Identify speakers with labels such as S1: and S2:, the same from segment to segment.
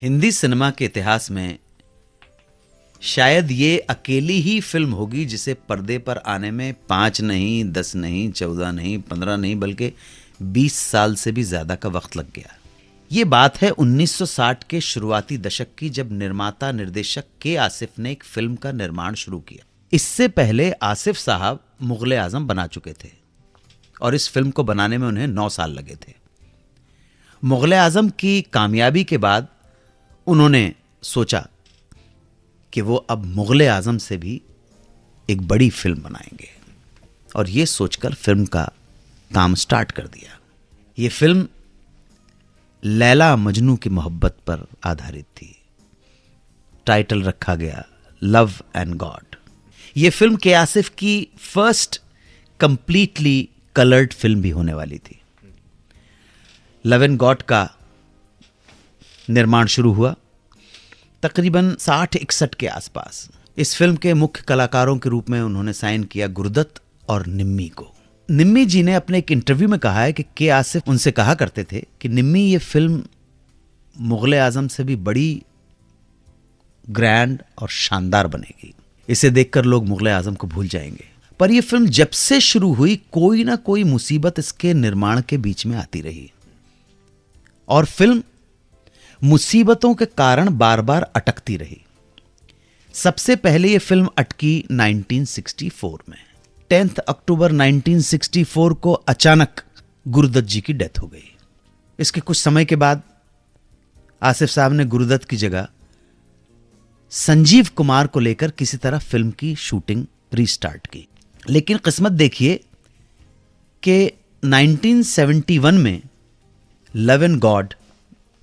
S1: Hindi cinema के इतिहास में शायद ये अकेली ही फिल्म होगी जिसे पर्दे पर आने में 5 नहीं, 10 नहीं, 14 नहीं, 15 नहीं बल्कि 20 साल से भी ज्यादा का वक्त लग गया। ये बात है 1960 के शुरुआती दशक की, जब निर्माता निर्देशक के आसिफ ने एक फिल्म का निर्माण शुरू किया। इससे पहले आसिफ साहब मुगले आजम बना चुके थे और इस फिल्म को बनाने में उन्हें 9 साल लगे थे। मुगले आजम की कामयाबी के बाद उन्होंने सोचा कि वो अब मुगले आजम से भी एक बड़ी फिल्म बनाएंगे और ये सोचकर फिल्म का काम स्टार्ट कर दिया। ये फिल्म लैला मजनू की मोहब्बत पर आधारित थी। टाइटल रखा गया लव एंड गॉड। ये फिल्म के आसिफ की फर्स्ट कंप्लीटली कलर्ड फिल्म भी होने वाली थी। लव एंड गॉड का निर्माण शुरू हुआ तकरीबन 60-61 के आसपास। इस फिल्म के मुख्य कलाकारों के रूप में उन्होंने साइन किया गुरुदत्त और निम्मी को। निम्मी जी ने अपने एक इंटरव्यू में कहा है कि के आसिफ उनसे कहा करते थे कि निम्मी, ये फिल्म मुगले आजम से भी बड़ी ग्रैंड और शानदार बनेगी, इसे देखकर लोग मुगले आजम को भूल जाएंगे। पर यह फिल्म जब से शुरू हुई कोई ना कोई मुसीबत इसके निर्माण के बीच में आती रही और फिल्म मुसीबतों के कारण बार बार अटकती रही। सबसे पहले यह फिल्म अटकी 1964 में। 10 अक्टूबर 1964 को अचानक गुरुदत्त जी की डेथ हो गई। इसके कुछ समय के बाद आसिफ साहब ने गुरुदत्त की जगह संजीव कुमार को लेकर किसी तरह फिल्म की शूटिंग रीस्टार्ट की। लेकिन किस्मत देखिए कि 1971 में लव एंड गॉड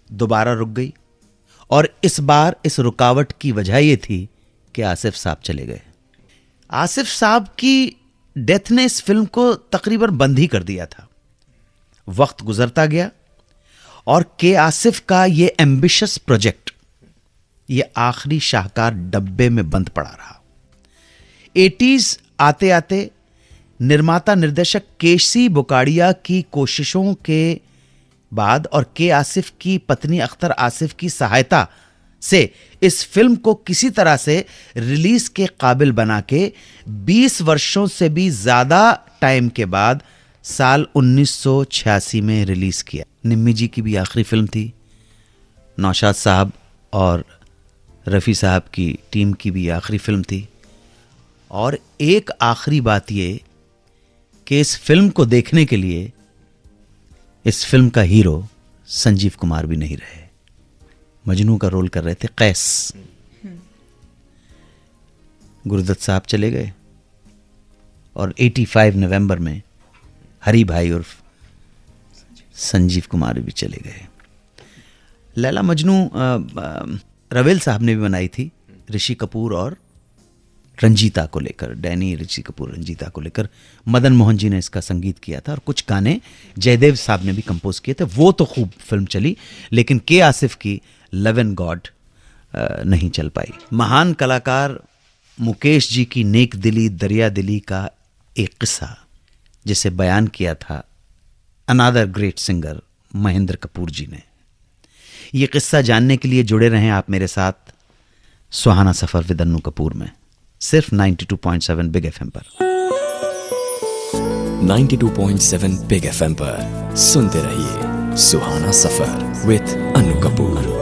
S1: दोबारा रुक गई और इस बार इस रुकावट की वजह यह थी कि आसिफ साहब चले गए। आसिफ साहब की डेथ ने इस फिल्म को तकरीबन बंद ही कर दिया था। वक्त गुजरता गया और के आसिफ का यह एम्बिशियस प्रोजेक्ट यह आखिरी शाहकार डब्बे में बंद पड़ा रहा। 80s आते आते निर्माता निर्देशक केसी बुकाड़िया की कोशिशों के बाद और के आसिफ की पत्नी अख्तर आसिफ की सहायता से इस फिल्म को किसी तरह से रिलीज के काबिल बना के 20 वर्षों से भी ज्यादा टाइम के बाद साल 1986 में रिलीज किया। निम्मी जी की भी आखिरी फिल्म थी। नौशाद साहब और रफ़ी साहब की टीम की भी आखिरी फिल्म थी। और एक आखिरी बात यह कि इस फिल्म को देखने के लिए इस फिल्म का हीरो संजीव कुमार भी नहीं रहे। मजनू का रोल कर रहे थे कैस। गुरुदत्त साहब चले गए और 85 नवंबर में हरी भाई उर्फ संजीव कुमार भी चले गए। लैला मजनू रवेल साहब ने भी बनाई थी, ऋषि कपूर और रंजीता को लेकर। डैनी, ऋषि कपूर, रंजीता को लेकर। मदन मोहन जी ने इसका संगीत किया था और कुछ गाने जयदेव साहब ने भी कंपोज किए थे। वो तो खूब फिल्म चली, लेकिन के आसिफ की लव एंड गॉड नहीं चल पाई। महान कलाकार मुकेश जी की नेक दिली दरिया दिली का एक किस्सा जिसे बयान किया था another great singer Mahendra Kapoor ji ने। ये किस्सा जानने के लिए जुड़े रहें आप मेरे साथ सुहाना सफर विद अन्नू कपूर में, सिर्फ 92.7 बिग एफएम पर।
S2: 92.7 बिग एफएम पर सुनते रहिए सुहाना सफर विद अन्नू कपूर।